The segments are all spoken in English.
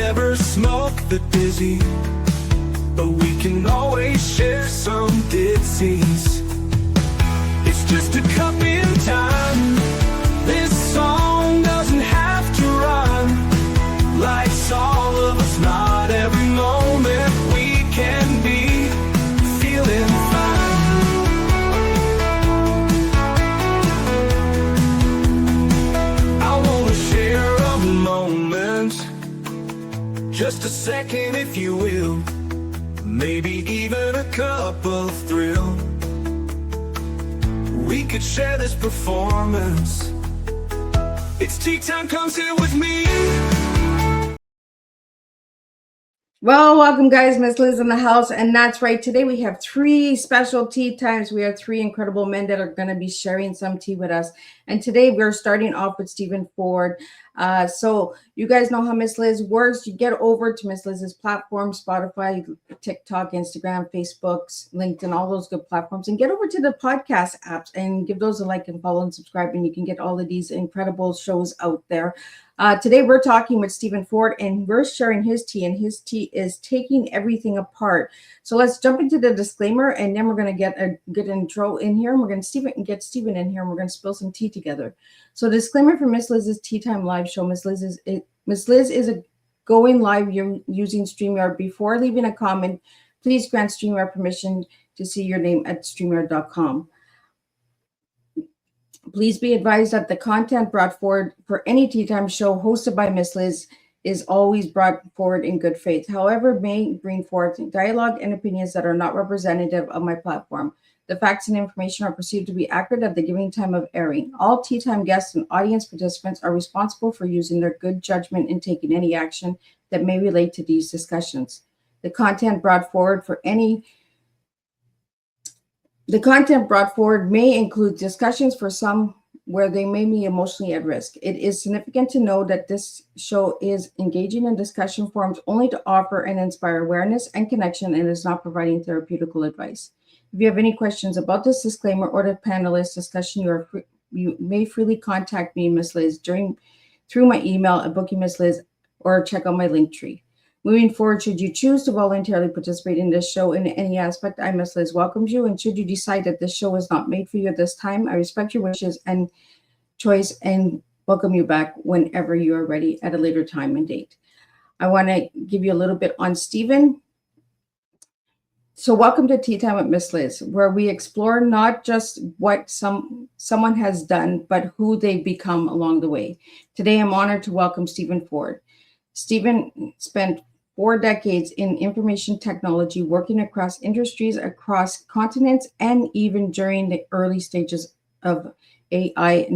never smoke the dizzy, but we can always share some dizzies. It's just a cup in time. This song doesn't have to run. Life's all of us, not every moment we can be feeling fine. I wanna share a moment, just a second if you will, maybe even a cup of thrill. We could share this performance. It's tea time, come sit with me. Well, welcome guys, Miss Liz in the house, and that's right. Today we have 3 special tea times. We have 3 incredible men that are going to be sharing some tea with us. And today we're starting off with Stephen Ford. So you guys know how Miss Liz works. You get over to Miss Liz's platform, Spotify, TikTok, Instagram, Facebook, LinkedIn, all those good platforms, and get over to the podcast apps and give those a like and follow and subscribe, and you can get all of these incredible shows out there. Today we're talking with Stephen Ford, and we're sharing his tea, and his tea is taking everything apart. So let's jump into the disclaimer, and then we're going to get a good intro in here, and we're going to get Stephen in here, and we're going to spill some tea together. So disclaimer for Miss Liz's Tea Time live show. Miss Liz is going live using StreamYard. Before leaving a comment, please grant StreamYard permission to see your name at StreamYard.com. Please be advised that the content brought forward for any Tea Time show hosted by Miss Liz is always brought forward in good faith. However, may bring forth dialogue and opinions that are not representative of my platform. The facts and information are perceived to be accurate at the given time of airing. All Tea Time guests and audience participants are responsible for using their good judgment in taking any action that may relate to these discussions. The content brought forward may include discussions for some where they may be emotionally at risk. It is significant to know that this show is engaging in discussion forums only to offer and inspire awareness and connection, and is not providing therapeutical advice. If you have any questions about this disclaimer or the panelist discussion, you may freely contact me, Miss Liz, through my email at Booking Miss Liz, or check out my link tree. Moving forward, should you choose to voluntarily participate in this show in any aspect, I, Miss Liz, welcomes you. And should you decide that this show is not made for you at this time, I respect your wishes and choice and welcome you back whenever you are ready at a later time and date. I want to give you a little bit on Stephen. So welcome to Tea Time with Miss Liz, where we explore not just what someone has done, but who they become along the way. Today, I'm honored to welcome Stephen Ford. Stephen spent 4 decades in information technology, working across industries, across continents, and even during the early stages of AI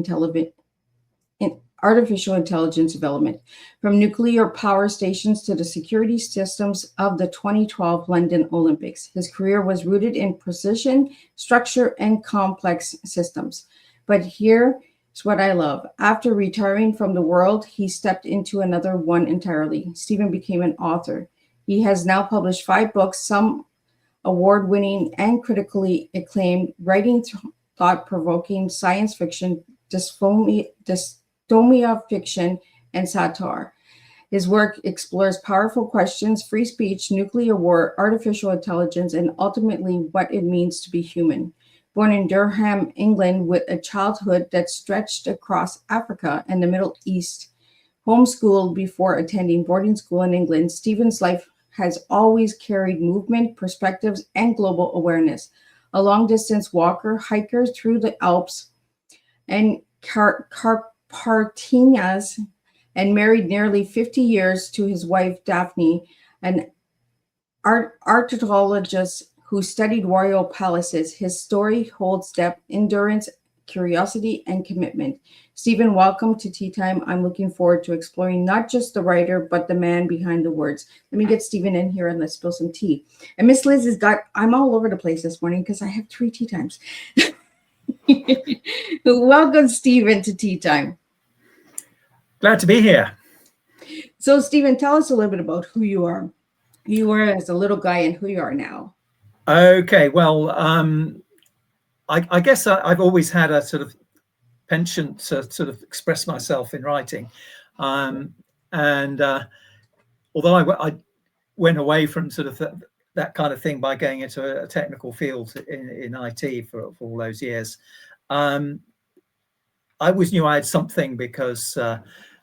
artificial intelligence development, from nuclear power stations to the security systems of the 2012 London Olympics. His career was rooted in precision, structure, and complex systems. But here's what I love. After retiring from the world, he stepped into another one entirely. Stephen became an author. He has now published 5 books, some award-winning and critically acclaimed, writing thought-provoking science fiction, dystopia fiction, and satire. His work explores powerful questions: free speech, nuclear war, artificial intelligence, and ultimately what it means to be human. Born in Durham, England, with a childhood that stretched across Africa and the Middle East, homeschooled before attending boarding school in England, Stephen's life has always carried movement, perspectives, and global awareness. A long-distance walker, hiker through the Alps and Carpathians, and married nearly 50 years to his wife, Daphne, an archaeologist who studied royal palaces. His story holds depth, endurance, curiosity, and commitment. Stephen, welcome to Tea Time. I'm looking forward to exploring not just the writer, but the man behind the words. Let me get Stephen in here and let's spill some tea. And Miss Liz I'm all over the place this morning because I have 3 tea times. Welcome, Stephen, to Tea Time. Glad to be here. So, Stephen, tell us a little bit about who you are as a little guy and who you are now. Okay, well, I guess I've always had a sort of penchant to sort of express myself in writing. And although I went away from sort of that kind of thing by going into a technical field in IT for all those years, I always knew I had something, because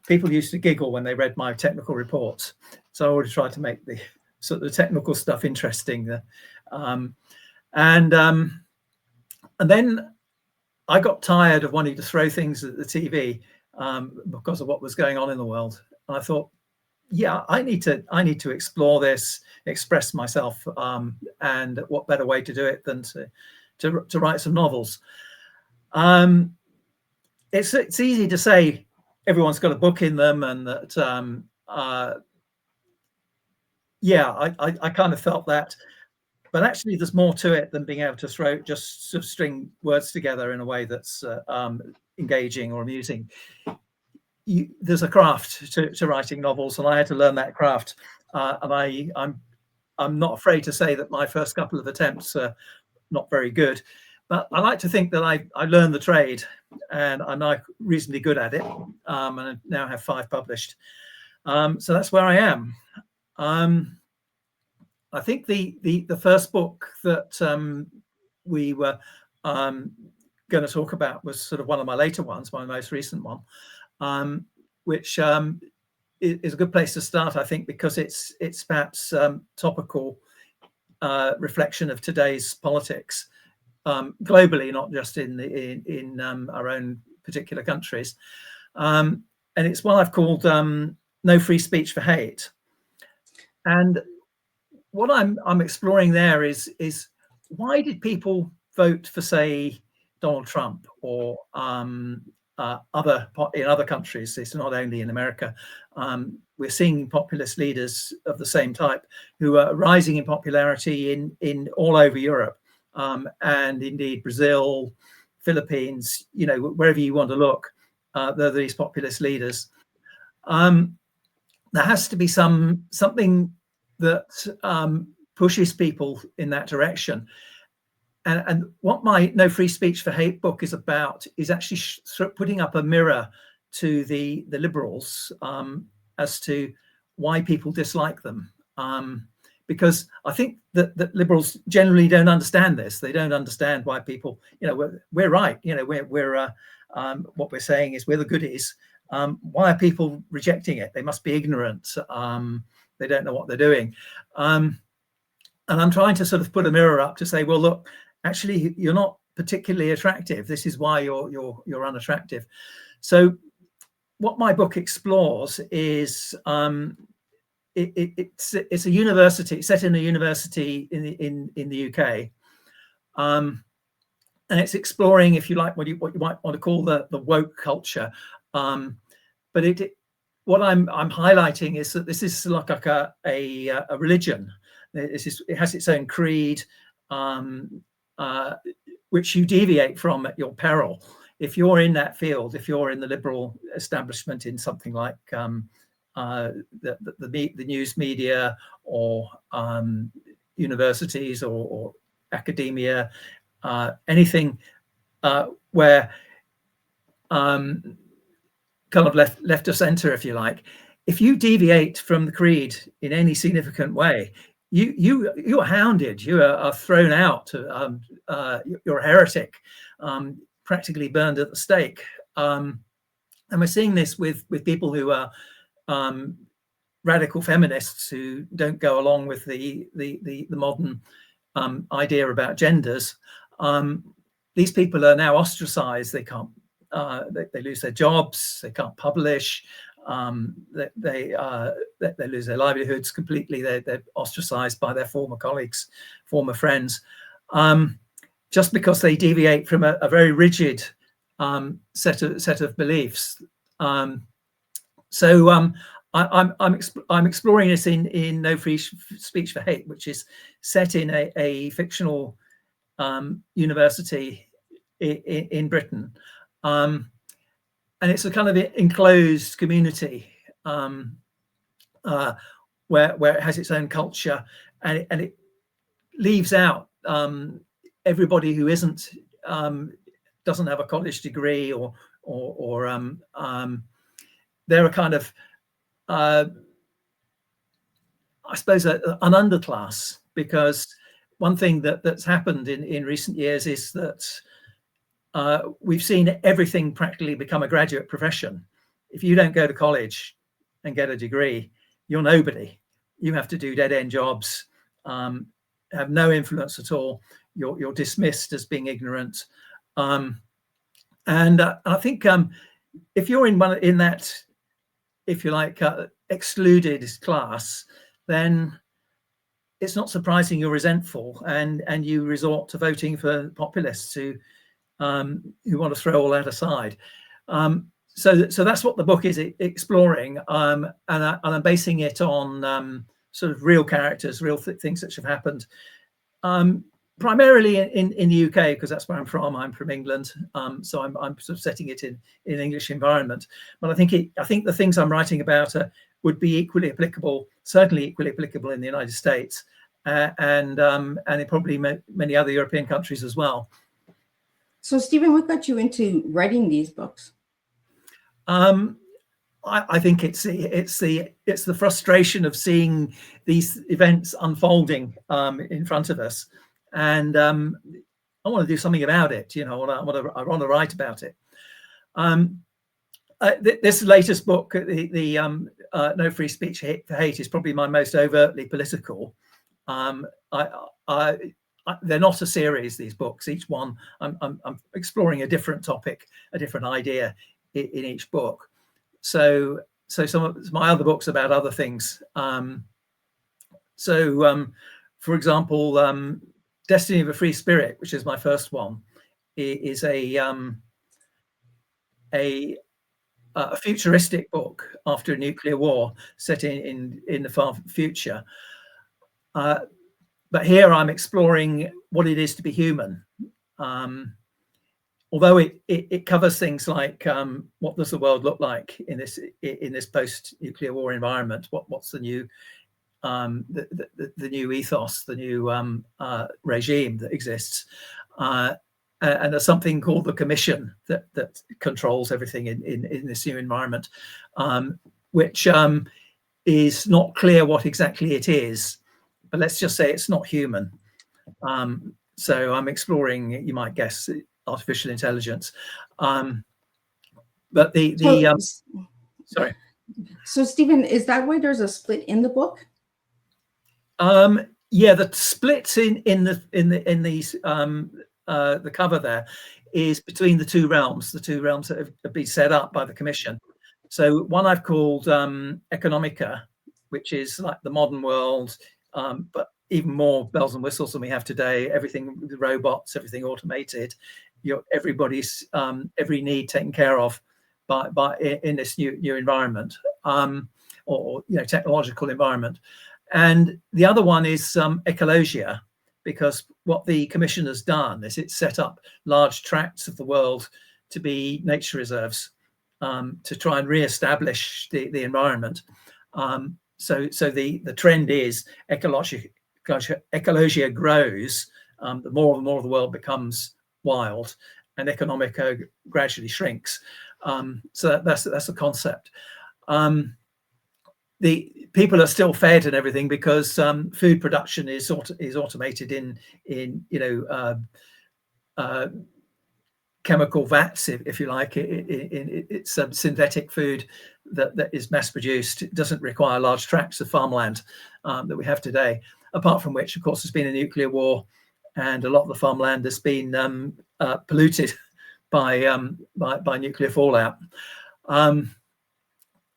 people used to giggle when they read my technical reports. So I always tried to make the sort of technical stuff interesting. And then I got tired of wanting to throw things at the TV because of what was going on in the world. And I thought, yeah, I need to explore this, express myself, and what better way to do it than to write some novels. It's easy to say everyone's got a book in them, and that yeah, I kind of felt that, but actually there's more to it than being able to just sort of string words together in a way that's engaging or amusing. There's a craft to writing novels, and I had to learn that craft. And I'm not afraid to say that my first couple of attempts are not very good, but I like to think that I learned the trade, and I'm now reasonably good at it. And I now have 5 published. So that's where I am. I think the first book that we were going to talk about was sort of one of my later ones, my most recent one, which is a good place to start, I think, because it's perhaps topical reflection of today's politics globally, not just in our own particular countries. And it's one I've called "No Free Speech for Hate." And what I'm exploring there is why did people vote for, say, Donald Trump, or in other countries? It's not only in America. We're seeing populist leaders of the same type who are rising in popularity in all over Europe, and indeed Brazil, Philippines. You know, wherever you want to look, there are these populist leaders. There has to be something that pushes people in that direction. And what my No Free Speech for Hate book is about is actually putting up a mirror to the liberals as to why people dislike them. Because I think that liberals generally don't understand this. They don't understand why people, you know, we're right. You know, we're what we're saying is we're the goodies. Why are people rejecting it? They must be ignorant. They don't know what they're doing. And I'm trying to sort of put a mirror up to say, well, look, actually, you're not particularly attractive. This is why you're unattractive. So what my book explores is it's a university set in a university in the UK, and it's exploring, if you like, what you might want to call the woke culture. But what I'm highlighting is that this is like a religion. It has its own creed, which you deviate from at your peril. If you're in that field, if you're in the liberal establishment in something like the news media, or universities, or academia, anything where kind of left of center, if you like, if you deviate from the creed in any significant way, you're hounded, you are thrown out, you're a heretic, practically burned at the stake. And we're seeing this with people who are radical feminists who don't go along with the modern idea about genders. These people are now ostracized. They can't. They lose their jobs. They can't publish. They lose their livelihoods completely. They're ostracized by their former colleagues, former friends, just because they deviate from a very rigid set of beliefs. So I'm exploring this in No Free Speech for Hate, which is set in a fictional university in Britain. And it's a kind of enclosed community where it has its own culture, and it leaves out everybody who doesn't have a college degree, or they're a kind of I suppose, an underclass, because one thing that's happened in recent years is that we've seen everything practically become a graduate profession. If you don't go to college and get a degree, you're nobody. You have to do dead-end jobs, have no influence at all. You're dismissed as being ignorant. And I think if you're in that, if you like, excluded class, then it's not surprising you're resentful, and you resort to voting for populists who want to throw all that aside. So that's what the book is exploring, and I'm basing it on sort of real characters, real things that have happened, primarily in the UK, because that's where I'm from. I'm from England, so I'm sort of setting it in English environment. But I think the things I'm writing about would be equally applicable, certainly equally applicable in the United States, and in probably many other European countries as well. So, Stephen, what got you into writing these books? I think it's the frustration of seeing these events unfolding in front of us, and I want to do something about it. I want to write about it. This latest book, the No Free Speech for Hate, is probably my most overtly political. They're not a series, these books. Each one, I'm exploring a different topic, a different idea in each book. So some of my other books about other things. For example, Destiny of a Free Spirit, which is my first one, is a futuristic book after a nuclear war set in the far future. But here I'm exploring what it is to be human. Although it covers things like what does the world look like in this post-nuclear war environment? What's the new the new ethos, the new regime that exists? And there's something called the Commission that controls everything in this new environment, which is not clear what exactly it is. But let's just say it's not human. So I'm exploring, you might guess, artificial intelligence. But sorry. So, Stephen, is that why there's a split in the book? Yeah, the splits in these the cover there is between the two realms that have been set up by the Commission. So one I've called Economica, which is like the modern world, but even more bells and whistles than we have today. Everything with robots, everything automated. Everybody's every need taken care of by in this new environment, or technological environment. And the other one is ecologia, because what the Commission has done is it's set up large tracts of the world to be nature reserves, to try and re-establish the environment. So the trend is ecologia grows, the more and more of the world becomes wild, and economica gradually shrinks. So that's the concept. The people are still fed and everything because food production is automated in chemical vats, if you like. It's synthetic food that is mass produced. It doesn't require large tracts of farmland that we have today. Apart from which, of course, there's been a nuclear war, and a lot of the farmland has been polluted by nuclear fallout.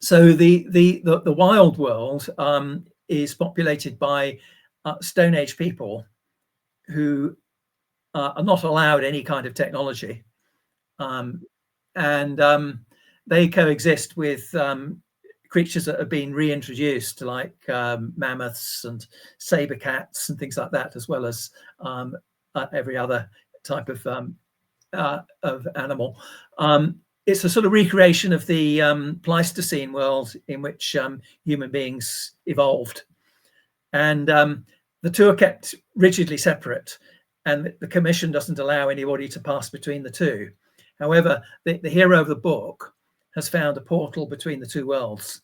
So the wild world is populated by Stone Age people who are not allowed any kind of technology, and they coexist with creatures that have been reintroduced, like mammoths and saber cats and things like that, as well as every other type of animal. It's a sort of recreation of the Pleistocene world in which human beings evolved, and the two are kept rigidly separate, and the Commission doesn't allow anybody to pass between the two. However, the hero of the book has found a portal between the two worlds,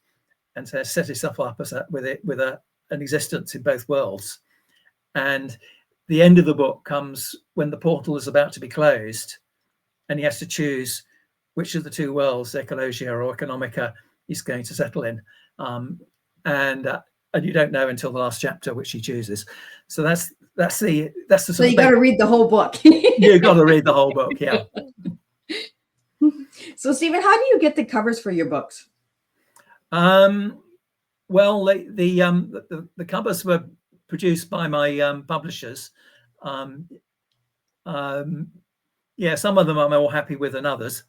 and has set himself up as with a an existence in both worlds. And the end of the book comes when the portal is about to be closed, and he has to choose which of the two worlds, ecologia or economica, he's going to settle in. And you don't know until the last chapter which he chooses. So that's the So you got to read the whole book. You've got to read the whole book, yeah. So Stephen, how do you get the covers for your books? Well, the covers were produced by my publishers. Yeah, some of them I'm more happy with than others.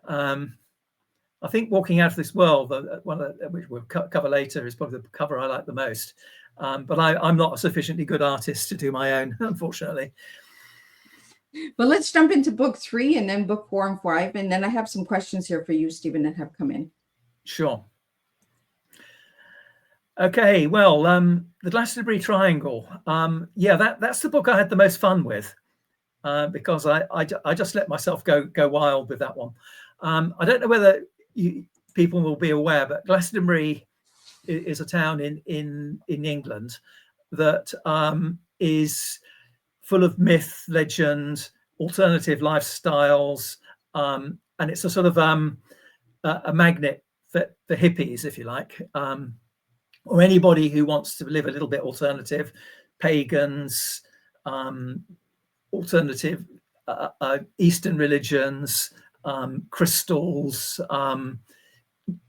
I think Walking Out of This World, one of which we'll cover later, is probably the cover I like the most. But I'm not a sufficiently good artist to do my own, unfortunately. Well, let's jump into book 3 and then book 4 and 5. And then I have some questions here for you, Stephen, that have come in. Sure. Okay, well, the Glastonbury Triangle. Yeah, that's the book I had the most fun with, because I just let myself go wild with that one. I don't know whether people will be aware, but Glastonbury is a town in England that is full of myth, legend, alternative lifestyles, and it's a sort of a magnet for hippies, if you like, or anybody who wants to live a little bit alternative, pagans, alternative Eastern religions, crystals,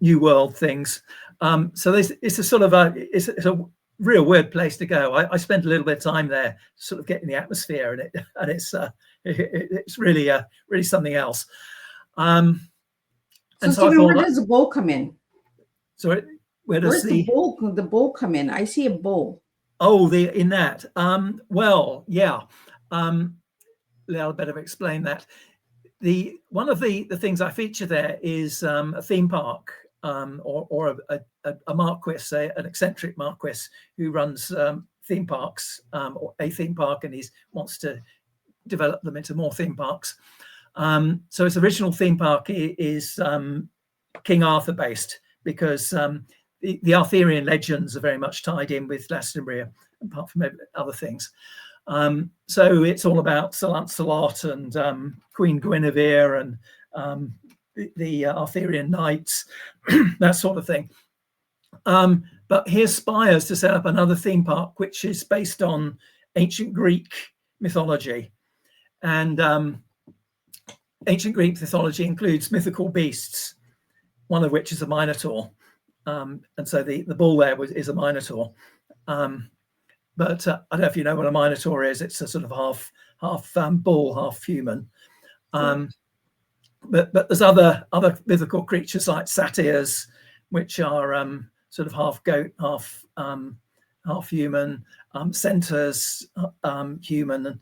New World things. So it's a sort of it's a real weird place to go. I spent a little bit of time there, sort of getting the atmosphere, and it's really something else. So Stephen, where does the bowl come in? Sorry, where's the bowl come in? I see a bowl. Oh, in that. Well, yeah. I'll better explain that. One of the things I feature there is a theme park, or a marquis, an eccentric marquis who runs theme parks, or a theme park, and he wants to develop them into more theme parks. So his original theme park is King Arthur based, because the Arthurian legends are very much tied in with Glastonbury, apart from other things. So it's all about Sir Lancelot and Queen Guinevere and the Arthurian knights, that sort of thing. But he aspires to set up another theme park, which is based on ancient Greek mythology. And ancient Greek mythology includes mythical beasts, one of which is a minotaur. And so the bull there is a minotaur. But I don't know if you know what a minotaur is. It's a sort of half bull, half human. But there's other mythical creatures like satyrs, which are sort of half goat, half human. Centaurs, human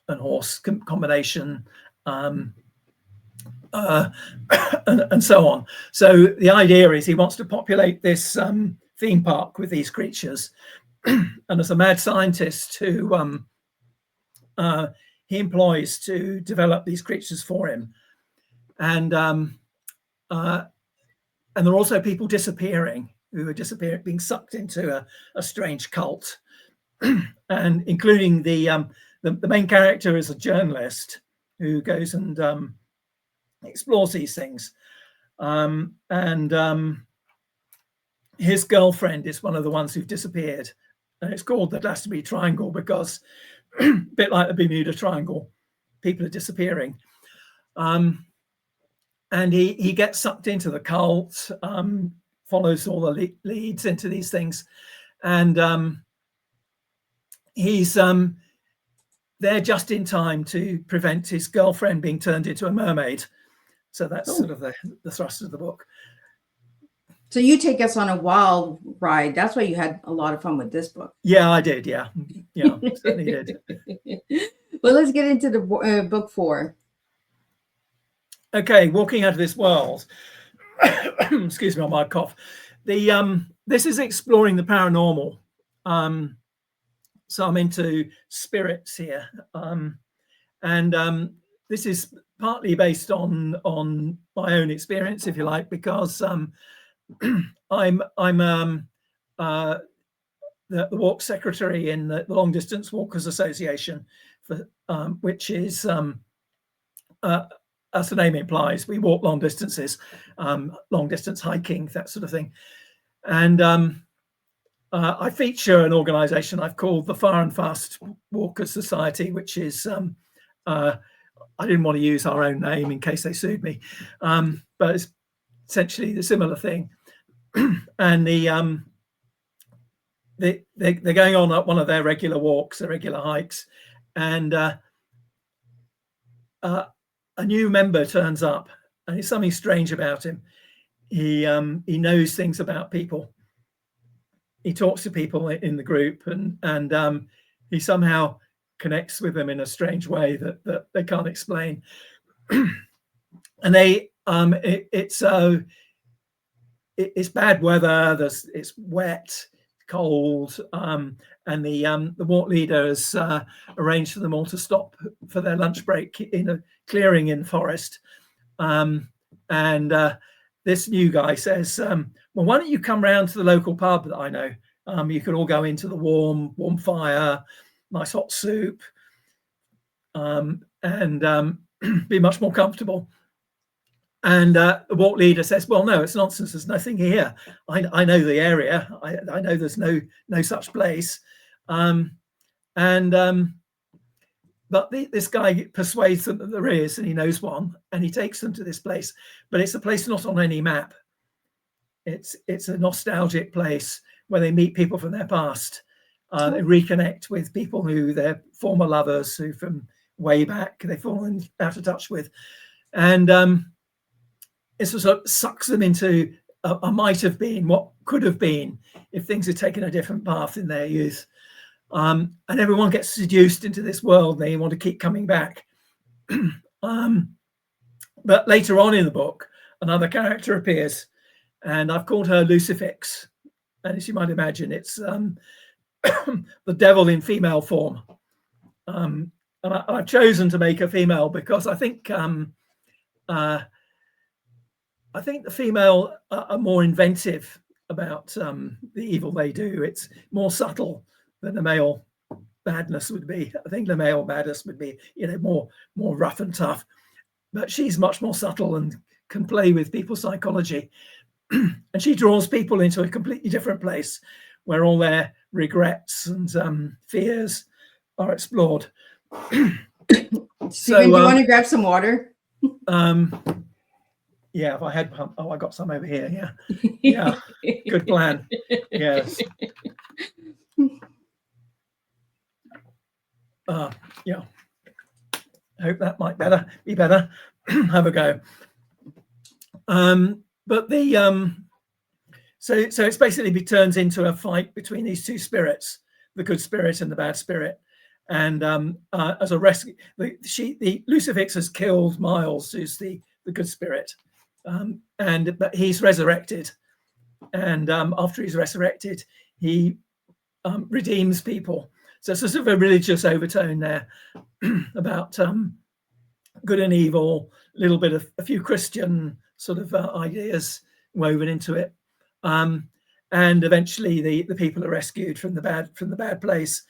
and horse combination, and so on. So the idea is he wants to populate this theme park with these creatures. And as a mad scientist who he employs to develop these creatures for him, and there are also people disappearing, being sucked into a strange cult, and including the main character is a journalist who goes and explores these things, and his girlfriend is one of the ones who've disappeared. And it's called the Glastonbury Triangle because, a bit like the Bermuda Triangle, people are disappearing. And he gets sucked into the cult, follows all the leads into these things. And he's there just in time to prevent his girlfriend being turned into a mermaid. So that's sort of the thrust of the book. So you take us on a wild ride. That's why you had a lot of fun with this book. Yeah, I did. Yeah, certainly did. Well, let's get into the book 4. Okay, Walking Out of This World. Excuse me on my cough. This is exploring the paranormal. So I'm into spirits here, and this is partly based on my own experience, if you like, because I'm the walk secretary in the Long Distance Walkers Association, for which is, as the name implies, we walk long distances, long distance hiking, that sort of thing. And I feature an organisation I've called the Far and Fast Walkers Society, which is, I didn't want to use our own name in case they sued me, but it's essentially the similar thing. And they're going on up one of their regular walks, their regular hikes, and a new member turns up, and there's something strange about him. He knows things about people. He talks to people in the group, and he somehow connects with them in a strange way that they can't explain. And it's bad weather. It's wet, cold, and the walk leader has arranged for them all to stop for their lunch break in a clearing in the forest. And this new guy says, well, why don't you come round to the local pub that I know? You can all go into the warm fire, nice hot soup, and be much more comfortable. And the walk leader says, well, no, it's nonsense. There's nothing here. I know the area. I know there's no such place. But this guy persuades them that there is, and he knows one, and he takes them to this place. But it's a place not on any map. It's a nostalgic place where they meet people from their past. They reconnect with people who they're former lovers, who from way back they've fallen out of touch with. And it sort of sucks them into a might have been, what could have been if things had taken a different path in their youth. And everyone gets seduced into this world, and they want to keep coming back. But later on in the book, another character appears, and I've called her Lucifix. And as you might imagine, it's the devil in female form. And I've chosen to make her female because I think the female are more inventive about the evil they do. It's more subtle than the male badness would be. I think the male badness would be, more rough and tough. But she's much more subtle and can play with people's psychology. And she draws people into a completely different place where all their regrets and fears are explored. Stephen, do you want to grab some water? Yeah, if I had, I got some over here. Yeah, yeah, good plan. Yes. Yeah. I hope that might be better. Have a go. But so it's basically turns into a fight between these two spirits, the good spirit and the bad spirit. And as a rescue, the Lucifix has killed Miles, who's the good spirit, but he's resurrected. And after he's resurrected, he redeems people. So it's sort of a religious overtone there about good and evil, a few Christian sort of ideas woven into it, and eventually the people are rescued from the bad place,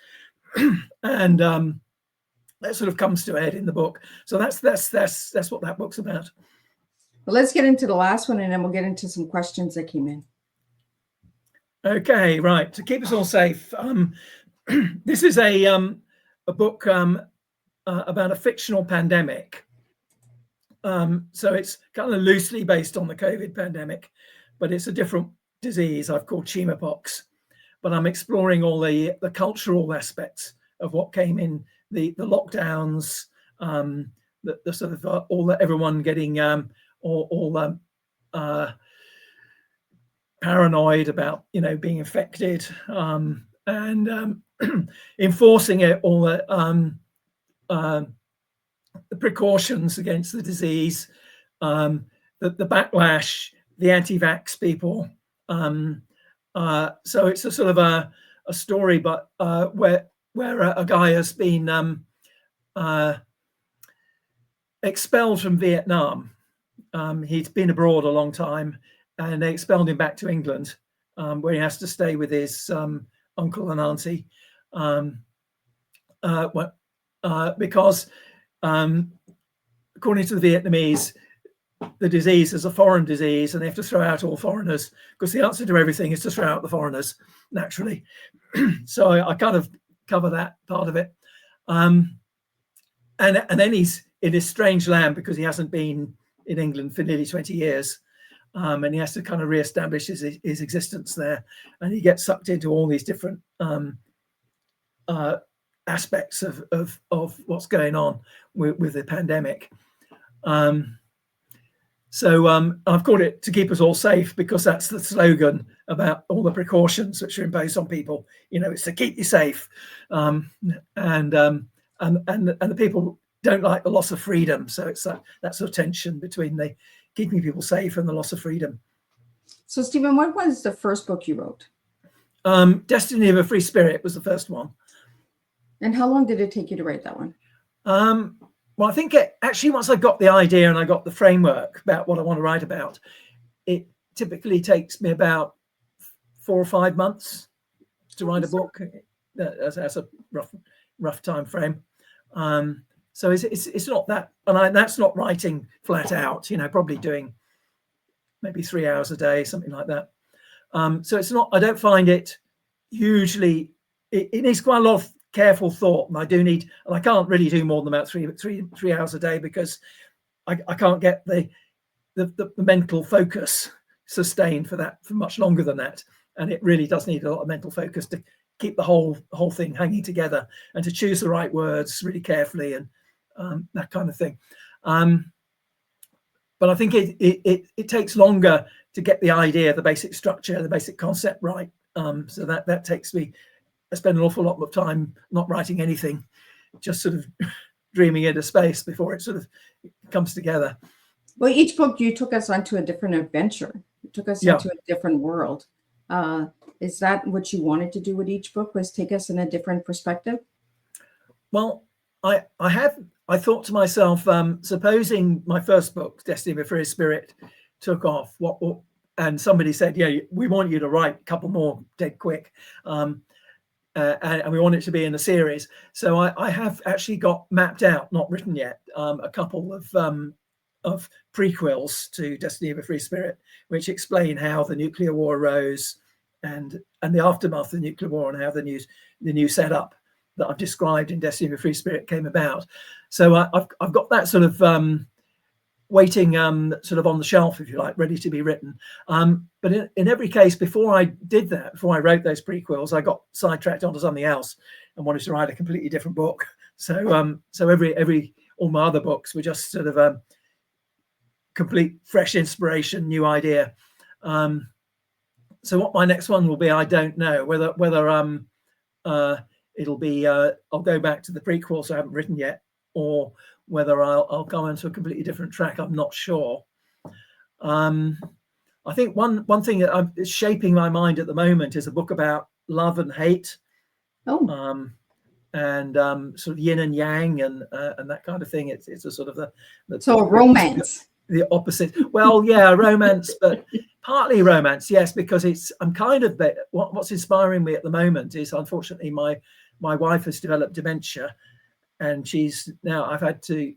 and that sort of comes to a head in the book. So that's what that book's about. Well, let's get into the last one, and then we'll get into some questions that came in. Okay, right. To keep us all safe, this is a book about a fictional pandemic. So it's kind of loosely based on the COVID pandemic, but it's a different disease I've called chemapox. But I'm exploring all the cultural aspects of what came in the lockdowns, the sort of everyone getting all paranoid about being infected, and enforcing it, all the precautions against the disease, the backlash, the anti-vax people. So it's a sort of a story, but where a guy has been expelled from Vietnam. He'd been abroad a long time, and they expelled him back to England, where he has to stay with his uncle and auntie, because according to the Vietnamese, the disease is a foreign disease and they have to throw out all foreigners, because the answer to everything is to throw out the foreigners naturally. So I kind of cover that part of it. And then he's in his strange land because he hasn't been in England for nearly 20 years. And he has to kind of reestablish his existence there. And he gets sucked into all these different aspects of what's going on with the pandemic. So I've called it "To Keep Us All Safe" because that's the slogan about all the precautions which are imposed on people. You know, it's to keep you safe, and the people don't like the loss of freedom. So it's that sort of tension between the keeping people safe and the loss of freedom. So, Stephen, what was the first book you wrote? Destiny of a Free Spirit was the first one. And how long did it take you to write that one? Well, I think actually once I got the idea and I got the framework about what I want to write about, it typically takes me about 4 or 5 months to write a book. That's a rough time frame. So it's not that, and that's not writing flat out. You know, probably doing maybe 3 hours a day, something like that. So it's not. I don't find it hugely. It needs quite a lot of careful thought, and I do need, and I can't really do more than about three hours a day because I can't get the mental focus sustained for much longer than that. And it really does need a lot of mental focus to keep the whole thing hanging together and to choose the right words really carefully and that kind of thing. But I think it takes longer to get the idea, the basic structure, the basic concept right. So that takes me. I spend an awful lot of time not writing anything, just sort of dreaming into space before it sort of comes together. Well, each book you took us onto a different adventure. You took us into a different world. Is that what you wanted to do with each book, was take us in a different perspective? Well, I thought to myself, supposing my first book, Destiny of a Free Spirit, took off, and somebody said, yeah, we want you to write a couple more dead quick. And we want it to be in a series. So I have actually got mapped out, not written yet, a couple of prequels to Destiny of a Free Spirit, which explain how the nuclear war arose and the aftermath of the nuclear war and how the new setup that I've described in Destiny of a Free Spirit came about. So I've got that sort of waiting sort of on the shelf, if you like, ready to be written. But in every case, before I did that, before I wrote those prequels, I got sidetracked onto something else and wanted to write a completely different book. So all my other books were just sort of complete fresh inspiration, new idea. So what my next one will be, I don't know. Whether it'll be I'll go back to the prequels I haven't written yet, or whether I'll go into a completely different track, I'm not sure. I think one thing that is shaping my mind at the moment is a book about love and hate, and sort of yin and yang and that kind of thing. It's a sort of a romance. The opposite. Well, yeah, romance, but partly romance, yes, because I'm kind of what's inspiring me at the moment is, unfortunately, my wife has developed dementia. And I've had to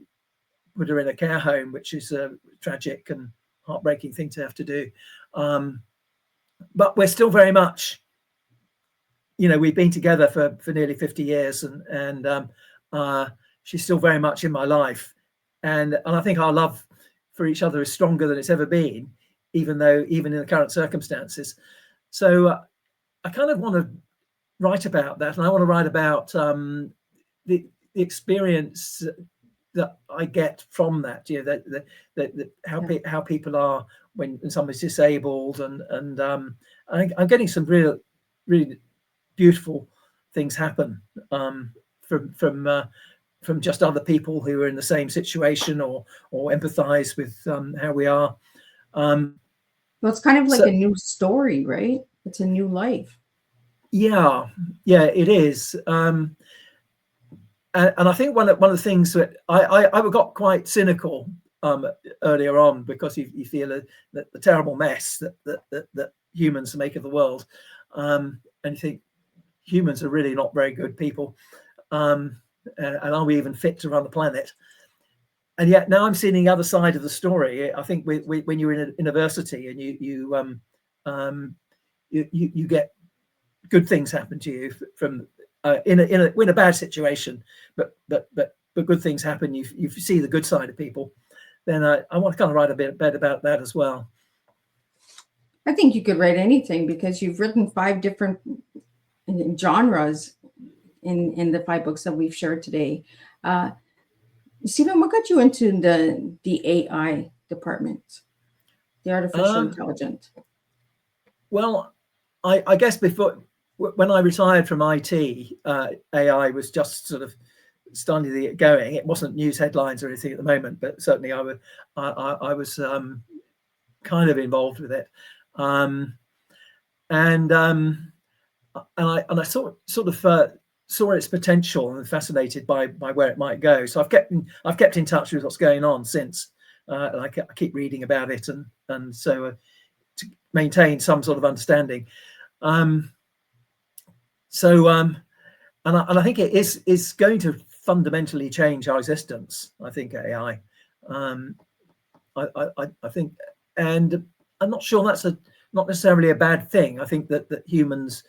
put her in a care home, which is a tragic and heartbreaking thing to have to do. But we're still very much, we've been together for nearly 50 years and she's still very much in my life. And I think our love for each other is stronger than it's ever been, even in the current circumstances. So I kind of want to write about that. And I want to write about the experience that I get from that, how people are when somebody's disabled, and I'm getting some really beautiful things happen from just other people who are in the same situation or empathize with how we are. Well, it's kind of like a new story, right? It's a new life. Yeah, it is. And I think one of the things that I got quite cynical earlier on, because you feel that the terrible mess that humans make of the world, and you think, humans are really not very good people, and are we even fit to run the planet? And yet now I'm seeing the other side of the story. I think when you're in a university and you get good things happen to you from in a bad situation, but good things happen. You see the good side of people. Then I want to kind of write a bit about that as well. I think you could write anything because you've written 5 different genres in the 5 books that we've shared today. Stephen, what got you into the AI department, the artificial intelligence? Well, I guess when I retired from IT, AI was just sort of starting to get going. It wasn't news headlines or anything at the moment, but certainly I was kind of involved with it, and I sort of saw its potential and fascinated by where it might go. So I've kept in touch with what's going on since, and I keep reading about it, and so to maintain some sort of understanding. And I think it is going to fundamentally change our existence. I think AI. I think, and I'm not sure that's not necessarily a bad thing. I think that humans,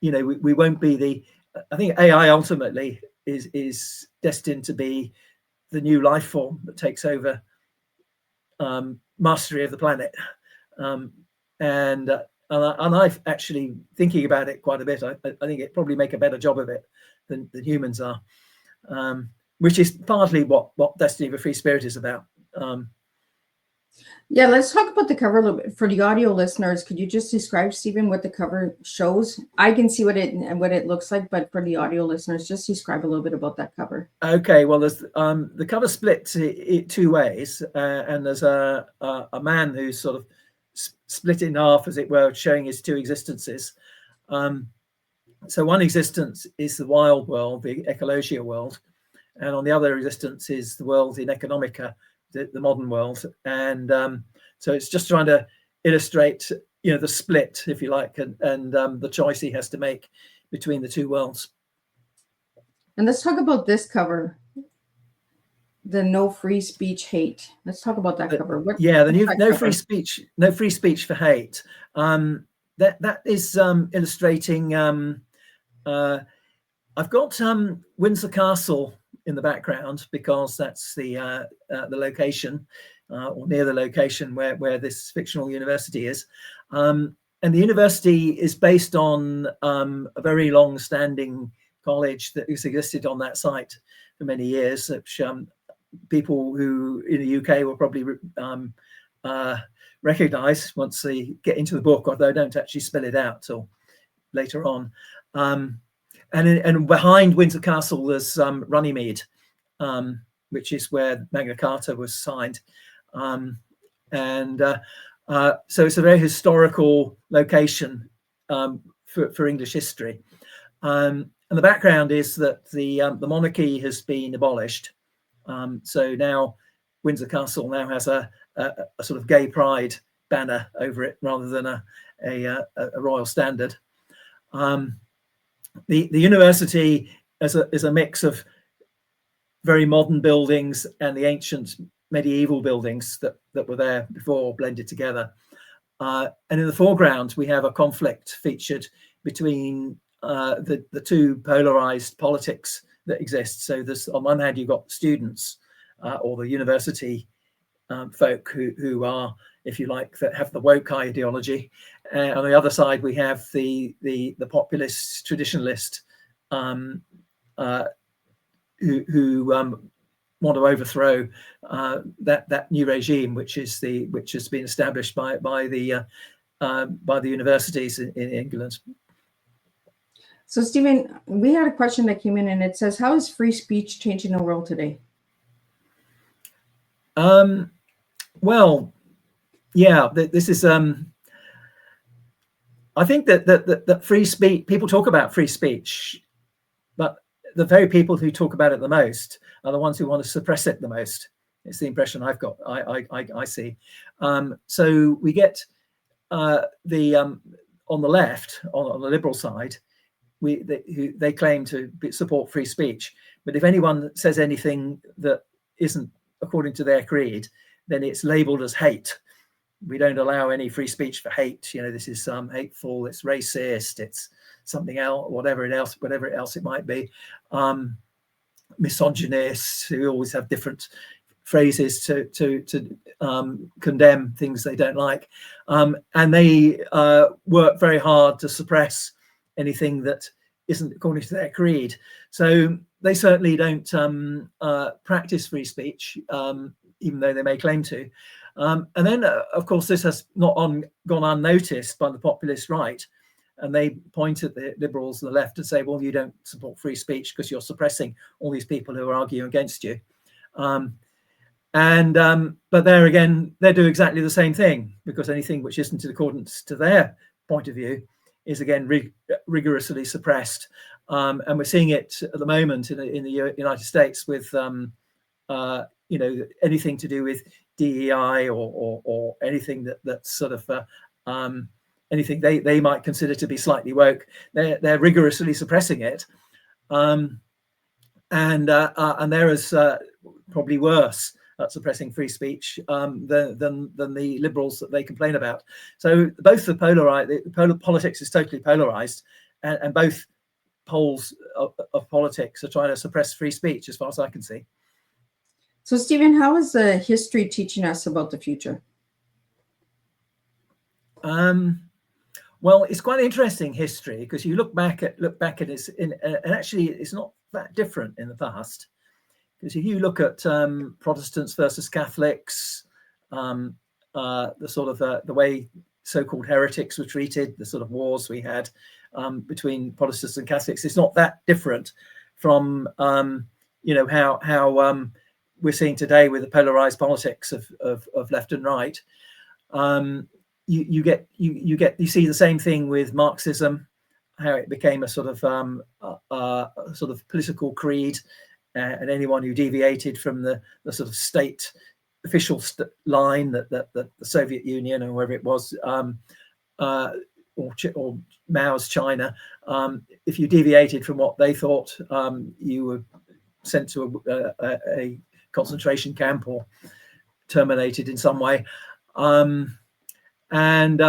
we won't be I think AI ultimately is destined to be the new life form that takes over mastery of the planet. And I've actually thinking about it quite a bit. I think it probably make a better job of it than humans are, which is partly what Destiny of a Free Spirit is about. Yeah, let's talk about the cover a little bit. For the audio listeners, could you just describe, Stephen, what the cover shows? I can see what it looks like, but for the audio listeners, just describe a little bit about that cover. Okay, well, there's the cover split 2 ways, and there's a man who's sort of split in half, as it were, showing his 2 existences. So one existence is the wild world, the ecologia world, and on the other existence is the world in economica, the modern world. And so it's just trying to illustrate, the split, if you like, and the choice he has to make between the 2 worlds. And let's talk about this cover, the No Free Speech Hate. Let's talk about that cover. The new No Free Speech for Hate. That is illustrating. I've got Windsor Castle in the background because that's the location, or near the location where this fictional university is. And the university is based on a very long-standing college that has existed on that site for many years, which people who in the UK will probably recognize once they get into the book, although they don't actually spell it out till later on. And behind Windsor Castle, there's Runnymede, which is where Magna Carta was signed. So it's a very historical location for English history. And the background is that the monarchy has been abolished. So now Windsor Castle now has a sort of gay pride banner over it rather than a royal standard. The university is a mix of very modern buildings and the ancient medieval buildings that were there before blended together. And in the foreground, we have a conflict featured between the 2 polarized politics that exist. So there's, on one hand, you've got students or the university folk who are, if you like, that have the woke ideology. On the other side, we have the populist traditionalist who want to overthrow that new regime, which has been established by the universities in England. So, Stephen, we had a question that came in, and it says, "How is free speech changing the world today?" Well, yeah, this is. I think that free speech. People talk about free speech, but the very people who talk about it the most are the ones who want to suppress it the most. It's the impression I've got. I see. So we get on the left, on the liberal side, they claim to support free speech. But if anyone says anything that isn't according to their creed, then it's labeled as hate. We don't allow any free speech for hate. This is hateful, it's racist, it's something else, whatever else it might be. Misogynists who always have different phrases to condemn things they don't like, and they work very hard to suppress anything that isn't according to their creed. So they certainly don't practice free speech, even though they may claim to. And then, of course, this has not gone unnoticed by the populist right. And they point at the liberals and the left and say, well, you don't support free speech because you're suppressing all these people who are arguing against you. But there again, they do exactly the same thing, because anything which isn't in accordance to their point of view is again rigorously suppressed. And we're seeing it at the moment in the United States with anything to do with DEI or anything that's sort of anything they might consider to be slightly woke. They're rigorously suppressing it, and they're as probably worse at suppressing free speech than the liberals that they complain about. So both the politics is totally polarized, and both poles of politics are trying to suppress free speech, as far as I can see. So, Stephen, how is history teaching us about the future? Well, it's quite interesting history, because you look back at it, and actually it's not that different in the past. Because if you look at Protestants versus Catholics, the sort of the way so-called heretics were treated, the sort of wars we had between Protestants and Catholics, it's not that different from how we're seeing today with the polarized politics of left and right. You see the same thing with Marxism, how it became a sort of political creed, and anyone who deviated from the sort of state official line that the Soviet Union or wherever it was, or Mao's China, if you deviated from what they thought, you were sent to a concentration camp or terminated in some way. And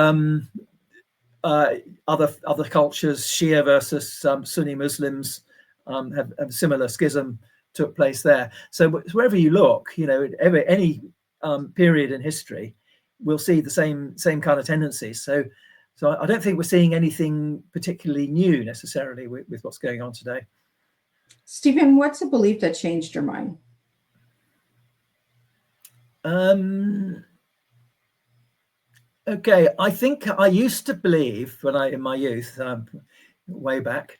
other cultures, Shia versus Sunni Muslims, have similar schism took place there. So wherever you look, any period in history, we'll see the same kind of tendencies. So I don't think we're seeing anything particularly new necessarily with what's going on today. Stephen, what's a belief that changed your mind? Okay, I think I used to believe in my youth, way back,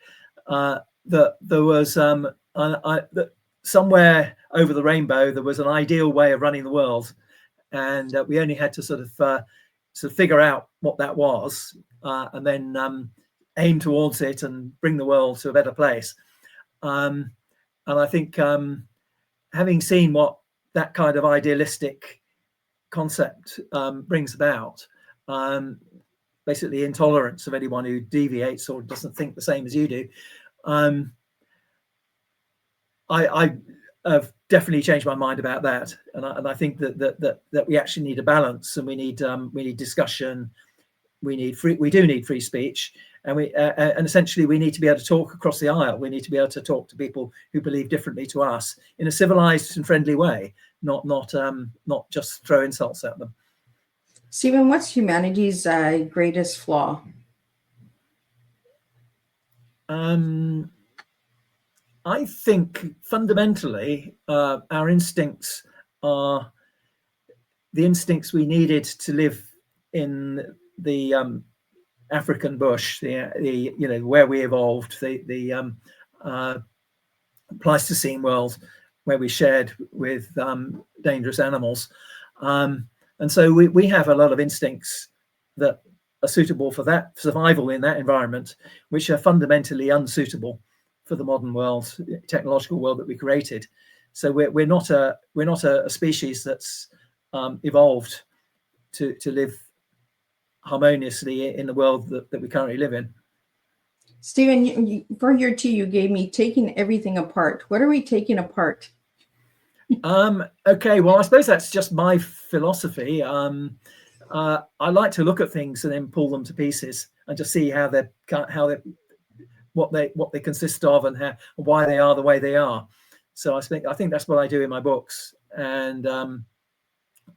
that there was that somewhere over the rainbow there was an ideal way of running the world, and we only had to sort of figure out what that was, and then aim towards it and bring the world to a better place. And I think having seen what that kind of idealistic concept brings about, basically intolerance of anyone who deviates or doesn't think the same as you do, I have definitely changed my mind about that, and I think that we actually need a balance, and we need discussion. We do need free speech, and essentially we need to be able to talk across the aisle. We need to be able to talk to people who believe differently to us in a civilized and friendly way, not just throw insults at them. Stephen, what's humanity's greatest flaw? I think fundamentally our instincts are the instincts we needed to live in the African bush, the where we evolved, the Pleistocene world, where we shared with dangerous animals, and so we have a lot of instincts that are suitable for that survival in that environment, which are fundamentally unsuitable for the modern world, technological world that we created. So we're not a species that's evolved to live harmoniously in the world that we currently live in. Stephen, for your tea, you gave me taking everything apart. What are we taking apart? Okay, well, I suppose that's just my philosophy. I like to look at things and then pull them to pieces and just see what they consist of and why they are the way they are. So I think that's what I do in my books. And I'm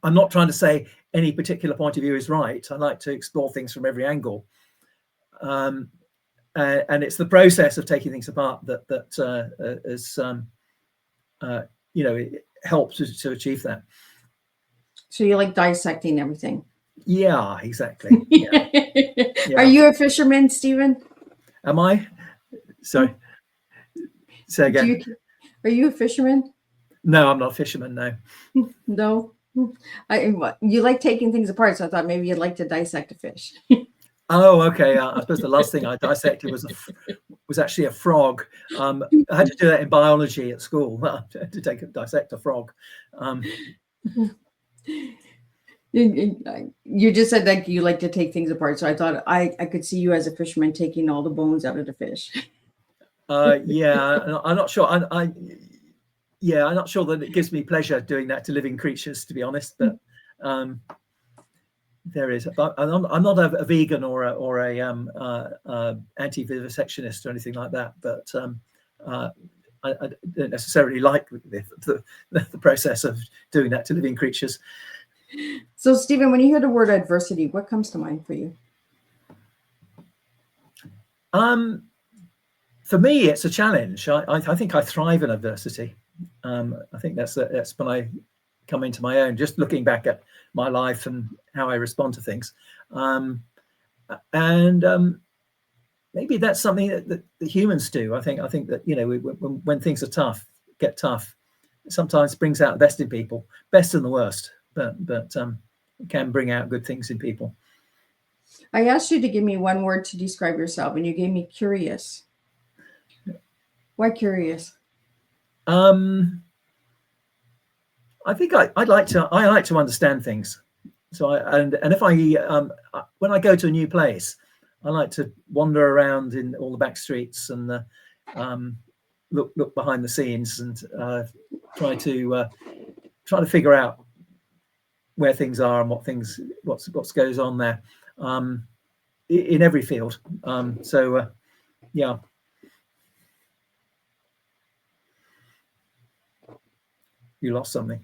not trying to say any particular point of view is right. I like to explore things from every angle. And it's the process of taking things apart that is it helps to achieve that. So you like dissecting everything? Yeah, exactly. Yeah. Are you a fisherman, Stephen? Am I? Sorry. Say again. Are you a fisherman? No, I'm not a fisherman. No. No. You like taking things apart, so I thought maybe you'd like to dissect a fish. Oh, okay. I suppose the last thing I dissected was actually a frog. I had to do that in biology at school to dissect a frog. You just said that you like to take things apart, so I thought I could see you as a fisherman taking all the bones out of the fish. Yeah, I'm not sure. I'm not sure that it gives me pleasure doing that to living creatures, to be honest. But there is. But I'm not a vegan or a anti-vivisectionist or anything like that. But I don't necessarily like the process of doing that to living creatures. So, Stephen, when you hear the word adversity, what comes to mind for you? For me, it's a challenge. I think I thrive in adversity. I think that's when I come into my own, just looking back at my life and how I respond to things. Maybe that's something that the humans do. I think that, when things are get tough, it sometimes brings out the best in people, best and the worst, but it can bring out good things in people. I asked you to give me one word to describe yourself, and you gave me curious. Why curious? I think I like to understand things. So if when I go to a new place, I like to wander around in all the back streets and look behind the scenes and try to figure out where things are and what goes on there in every field. Yeah. You lost something.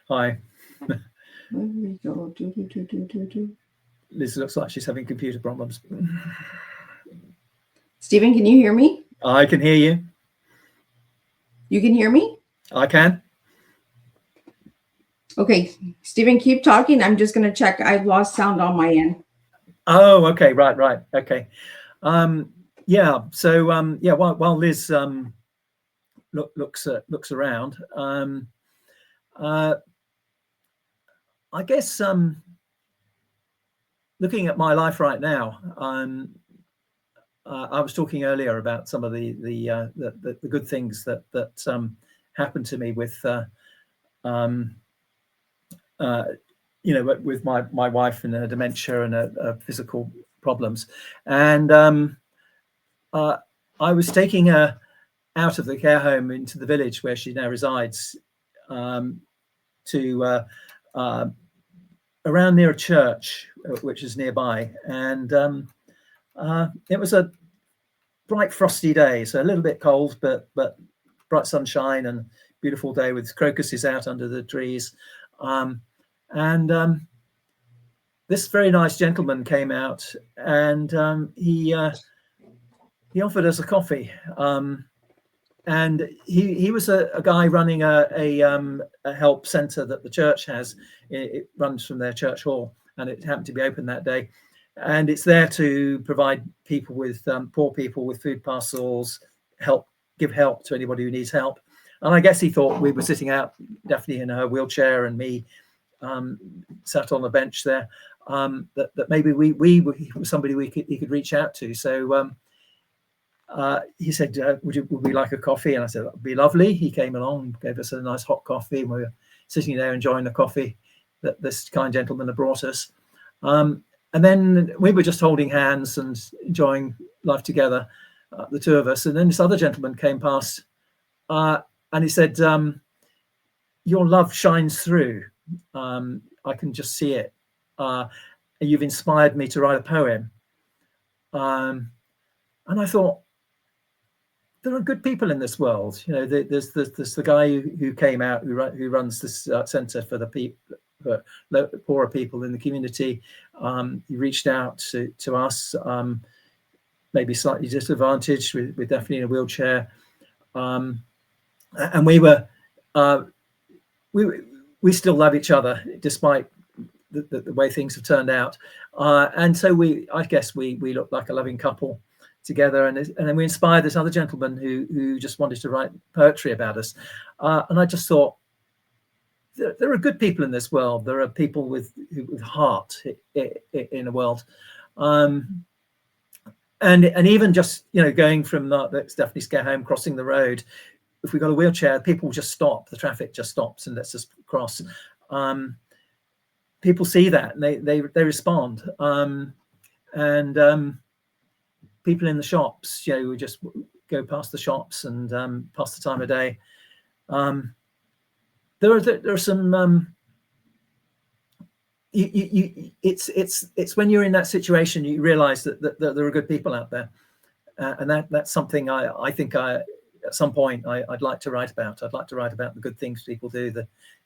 Hi. There we go. Liz looks like she's having computer problems. Stephen, can you hear me? I can hear you. You can hear me? I can. Okay, Stephen, keep talking. I'm just going to check. I've lost sound on my end. Oh, okay. Right. Okay. Yeah. So, while Liz looks around, I guess looking at my life right now, I was talking earlier about some of the good things that happened to me with with my wife and her dementia and her physical problems, and I was taking her out of the care home into the village where she now resides, to around near a church which is nearby, and it was a bright frosty day, so a little bit cold, but bright sunshine and beautiful day with crocuses out under the trees, and this very nice gentleman came out, and he offered us a coffee, and he was a guy running a help center that the church has. It runs from their church hall, and it happened to be open that day. and it's there to provide people with poor people with food parcels, give help to anybody who needs help. And I guess he thought we were sitting out, Daphne in her wheelchair and me sat on the bench there, that maybe we were somebody he could reach out to. So he said, would we like a coffee? And I said, that'd be lovely. He came along, gave us a nice hot coffee, and we were sitting there enjoying the coffee that this kind gentleman had brought us. And then we were just holding hands and enjoying life together, the two of us. And then this other gentleman came past and he said, your love shines through. I can just see it. You've inspired me to write a poem. And I thought, there are good people in this world. You know, there's the guy who came out, who runs this centre for the people, for poorer people in the community. He reached out to us, maybe slightly disadvantaged, with Daphne in a wheelchair, and we still love each other despite the way things have turned out, and so I guess we look like a loving couple together, and then we inspired this other gentleman who just wanted to write poetry about us, and I just thought, there are good people in this world. There are people with heart in the world, and even just, you know, going from that's Daphne's care home, crossing the road. If we got a wheelchair, people just stop. The traffic just stops and lets us cross. People see that and they respond. And people in the shops, you know, we just go past the shops and pass the time of day. There are some. It's when you're in that situation you realise that there are good people out there, and that's something I think at some point I'd like to write about. I'd like to write about the good things people do.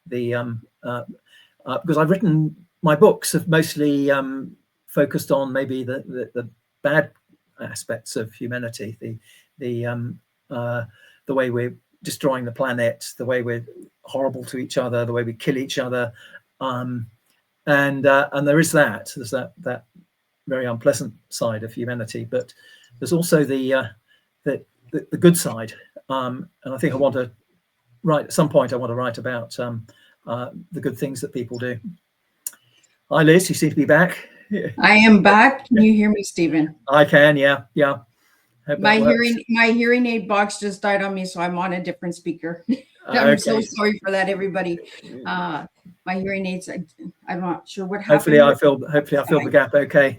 Because I've written, my books have mostly focused on maybe the bad aspects of humanity, the way we're destroying the planet, the way we're horrible to each other, the way we kill each other, and there's that very unpleasant side of humanity, but there's also the good side, and I think I want to write at some point. I want to write about the good things that people do. Hi, Liz, you seem to be back. I am back. Can you hear me, Stephen? I can, yeah. My hearing aid box just died on me, so I'm on a different speaker. I'm so sorry for that, everybody. My hearing aids, I'm not sure what happened. Hopefully I filled the gap okay.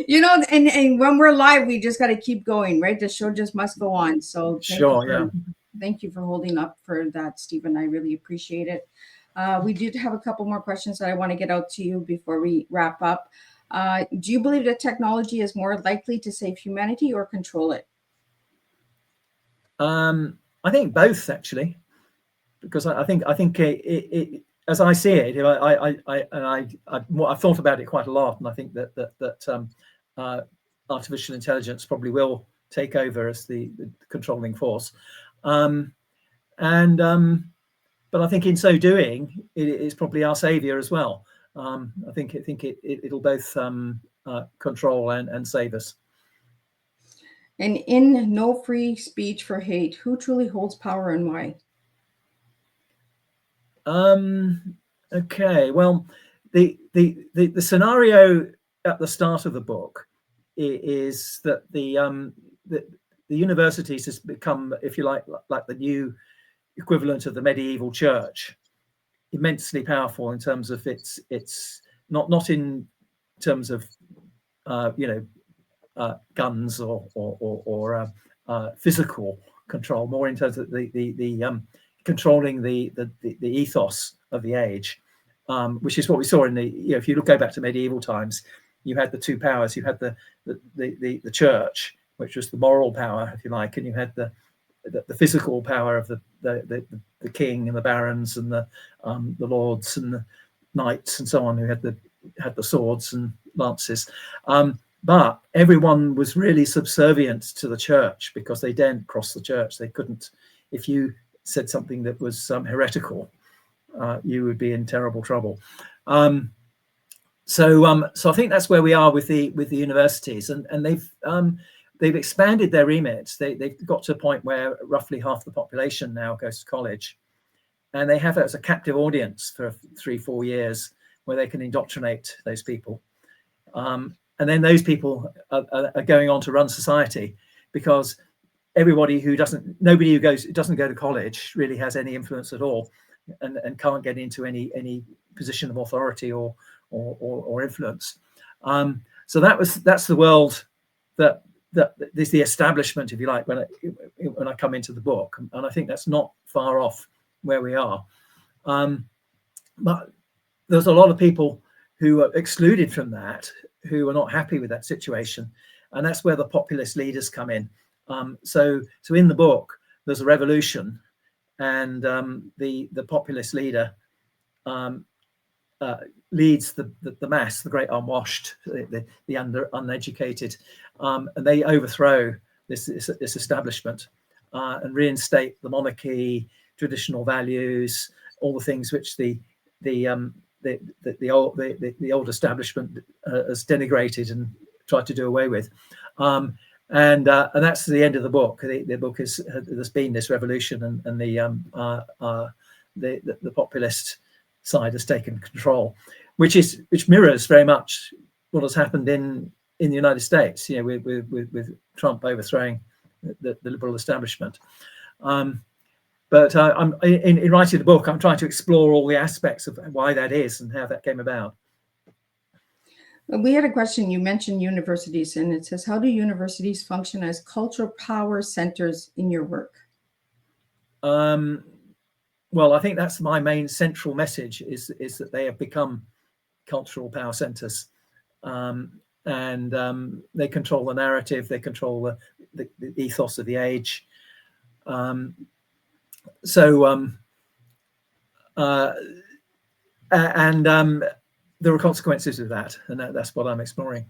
You know, and when we're live, we just got to keep going, right? The show just must go on. So thank you for holding up for that, Stephen. I really appreciate it. We did have a couple more questions that I want to get out to you before we wrap up. Do you believe that technology is more likely to save humanity or control it? I think both, actually, because I think it as I see it, I've thought about it quite a lot, and I think that artificial intelligence probably will take over as the controlling force, but I think in so doing, it is probably our savior as well. I think it'll both control and save us. And in No Free Speech for Hate, who truly holds power and why? Okay, well, the scenario at the start of the book is that the universities has become, if you like the new equivalent of the medieval church, immensely powerful in terms of its not in terms of guns or physical control, more in terms of the controlling the ethos of the age, which is what we saw in if you go back to medieval times, you had the two powers. You had the church, which was the moral power, if you like, and you had the physical power of the king and the barons and the lords and the knights and so on, who had the swords and lances. But everyone was really subservient to the church because they daren't cross the church. They couldn't. If you said something that was heretical, you would be in terrible trouble. So I think that's where we are with the universities, and they've expanded their remit. They've got to a point where roughly half the population now goes to college, and they have it as a captive audience for 3-4 years where they can indoctrinate those people. And then those people are going on to run society, because nobody who doesn't go to college really has any influence at all, and can't get into any position of authority or influence. So that's the world that is the establishment, if you like, when I come into the book, and I think that's not far off where we are. But there's a lot of people who are excluded from that, who are not happy with that situation, and that's where the populist leaders come in. So in the book, there's a revolution, and the populist leader leads the mass, the great unwashed, the uneducated, and they overthrow this establishment and reinstate the monarchy, traditional values, all the things which the old establishment has denigrated and tried to do away with. And that's the end of the book. The book there's been this revolution, and the populist side has taken control, which mirrors very much what has happened in the United States, with Trump overthrowing the liberal establishment. But I'm in writing the book, I'm trying to explore all the aspects of why that is and how that came about. We had a question. You mentioned universities, and it says, how do universities function as cultural power centers in your work? Well, I think that's my main central message, is that they have become cultural power centers, and they control the narrative, they control the ethos of the age. There are consequences of that, and that's what I'm exploring.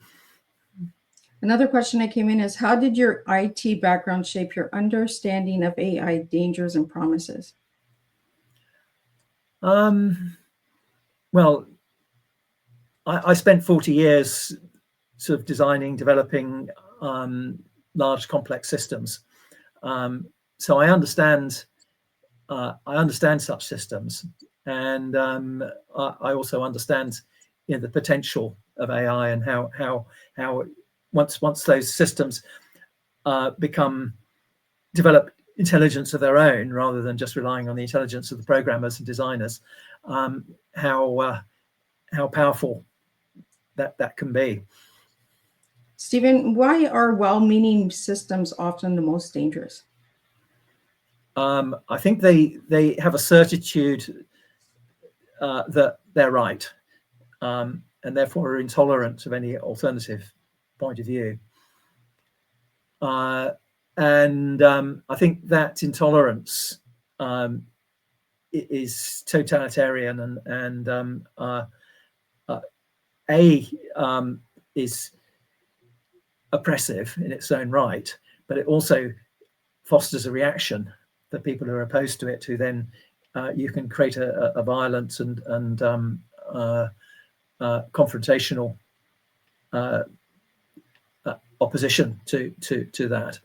Another question that came in is, how did your IT background shape your understanding of AI dangers and promises? Well, I spent 40 years sort of designing, developing large, complex systems. So I understand such systems, and I also understand the potential of AI, and how once those systems develop intelligence of their own, rather than just relying on the intelligence of the programmers and designers, how powerful that can be. Stephen, why are well-meaning systems often the most dangerous? I think they have a certitude that they're right, and therefore are intolerant of any alternative point of view. And I think that intolerance is totalitarian, and is oppressive in its own right, but it also fosters a reaction for people who are opposed to it, who then you can create a violent and confrontational opposition to that.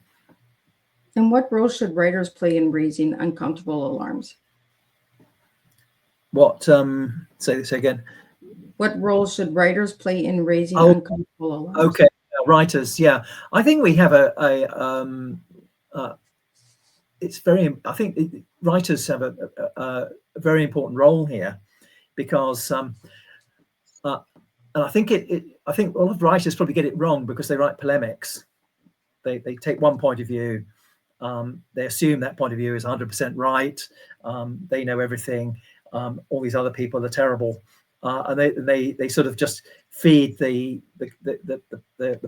And what role should writers play in raising uncomfortable alarms? What? Say this again. What role should writers play in raising uncomfortable alarms? Okay, writers. Yeah, I think we have it's very. I think writers have a very important role here, because and I think I think a lot of writers probably get it wrong because they write polemics. They take one point of view. They assume that point of view is 100% right. They know everything. All these other people are terrible, and they sort of just feed the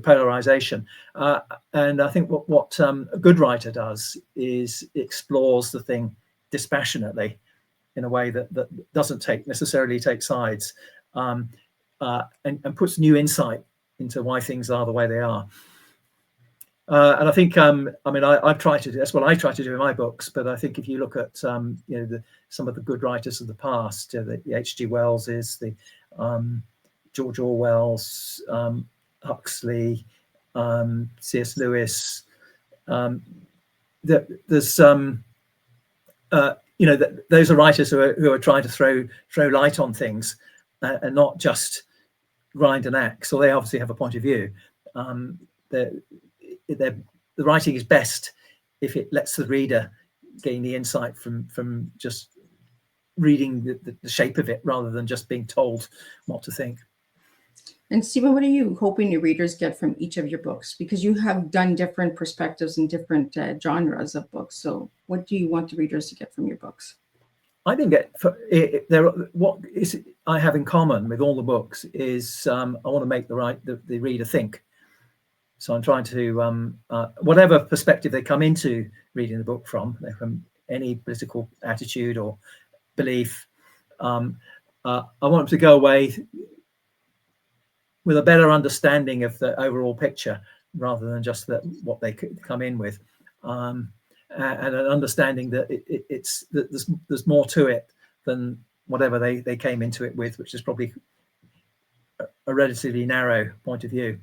polarization. And I think what a good writer does is explores the thing dispassionately, in a way that doesn't necessarily take sides, and puts new insight into why things are the way they are. And I think, I mean, I've tried to do, that's what I try to do in my books. But I think if you look at, some of the good writers of the past, the H.G. Wells, George Orwell's, Huxley, C.S. Lewis. There's those are writers who are trying to throw light on things, and not just grind an axe. So they obviously have a point of view. The writing is best if it lets the reader gain the insight from just reading the shape of it, rather than just being told what to think. And Stephen, what are you hoping your readers get from each of your books? Because you have done different perspectives and different genres of books. So what do you want the readers to get from your books? I think what I have in common with all the books is I want to make the reader think. So I'm trying to, whatever perspective they come into reading the book from any political attitude or belief, I want them to go away with a better understanding of the overall picture, rather than just what they could come in with, and an understanding that there's more to it than whatever they came into it with, which is probably a relatively narrow point of view.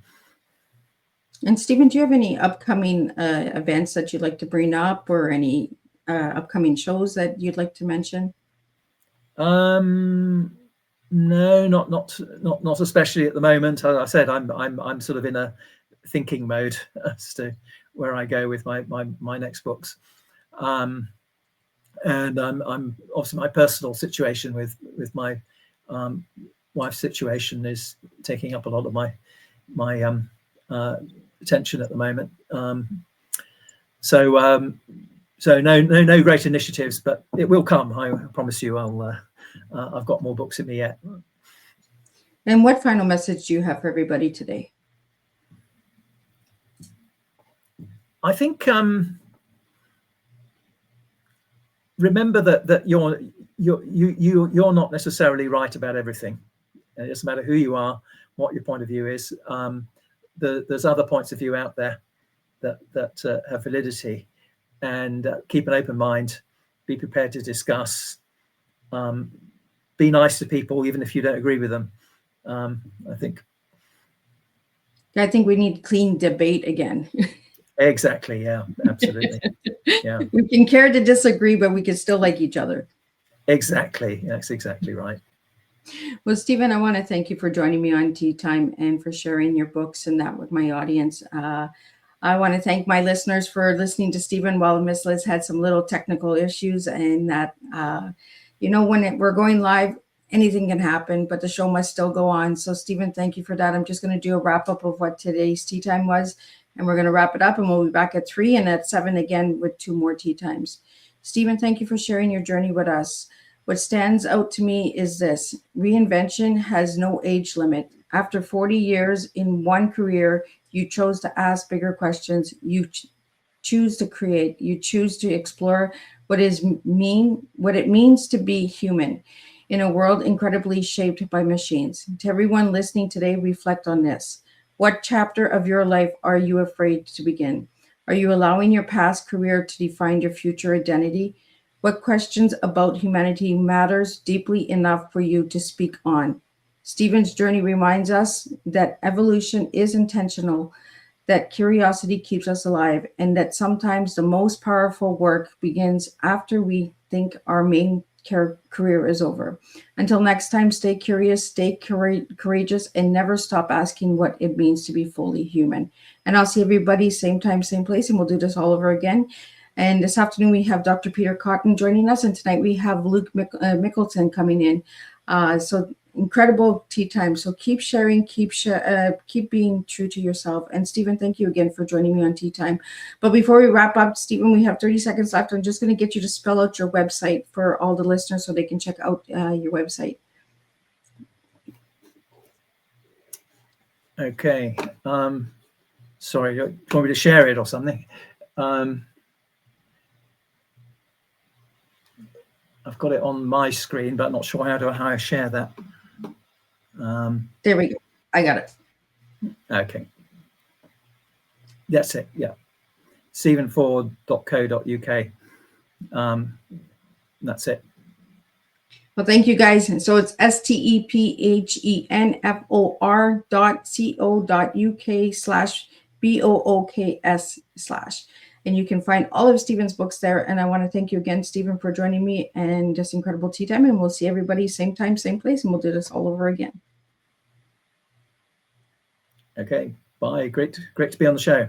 And Stephen, do you have any upcoming events that you'd like to bring up, or any upcoming shows that you'd like to mention? No, not especially at the moment. As I said, I'm sort of in a thinking mode as to where I go with my next books, and I'm obviously, my personal situation with my wife's situation is taking up a lot of my attention at the moment. So no great initiatives, but it will come. I promise you. I've got more books in me yet. And what final message do you have for everybody today? I think remember that you're not necessarily right about everything. It doesn't matter who you are, what your point of view is. There's other points of view out there that have validity, and keep an open mind. Be prepared to discuss. Be nice to people, even if you don't agree with them. I think we need clean debate again. Exactly. Yeah, absolutely. Yeah. We can care to disagree, but we can still like each other. Exactly. That's exactly right. Well, Stephen, I want to thank you for joining me on Tea Time and for sharing your books and that with my audience. I want to thank my listeners for listening to Stephen while Miss Liz had some little technical issues, and that, when we're going live, anything can happen, but the show must still go on. So Stephen, thank you for that. I'm just going to do a wrap up of what today's Tea Time was, and we're going to wrap it up, and we'll be back at 3 and at 7 again with 2 more Tea Times. Stephen, thank you for sharing your journey with us. What stands out to me is this: reinvention has no age limit. After 40 years in one career, you chose to ask bigger questions. You choose to create. You choose to explore what it means to be human in a world incredibly shaped by machines. To everyone listening today, reflect on this. What chapter of your life are you afraid to begin? Are you allowing your past career to define your future identity? What questions about humanity matters deeply enough for you to speak on? Stephen's journey reminds us that evolution is intentional, that curiosity keeps us alive, and that sometimes the most powerful work begins after we think our main career is over. Until next time, stay curious, stay courageous, and never stop asking what it means to be fully human. And I'll see everybody same time, same place, and we'll do this all over again. And this afternoon, we have Dr. Peter Cotton joining us. And tonight, we have Luke Mickelson coming in. So incredible tea time. So keep sharing, keep being true to yourself. And Stephen, thank you again for joining me on Tea Time. But before we wrap up, Stephen, we have 30 seconds left. I'm just going to get you to spell out your website for all the listeners so they can check out your website. Okay. Sorry, do you want me to share it or something? I've got it on my screen, but not sure how I share that. There we go. I got it. Okay. That's it. Yeah. stephenford.co.uk. That's it. Well, thank you guys. And so it's stephenfor.co.uk/BOOKS/. And you can find all of Stephen's books there. And I want to thank you again, Stephen, for joining me and this incredible tea time. And we'll see everybody same time, same place, and we'll do this all over again. Okay, bye. Great to be on the show.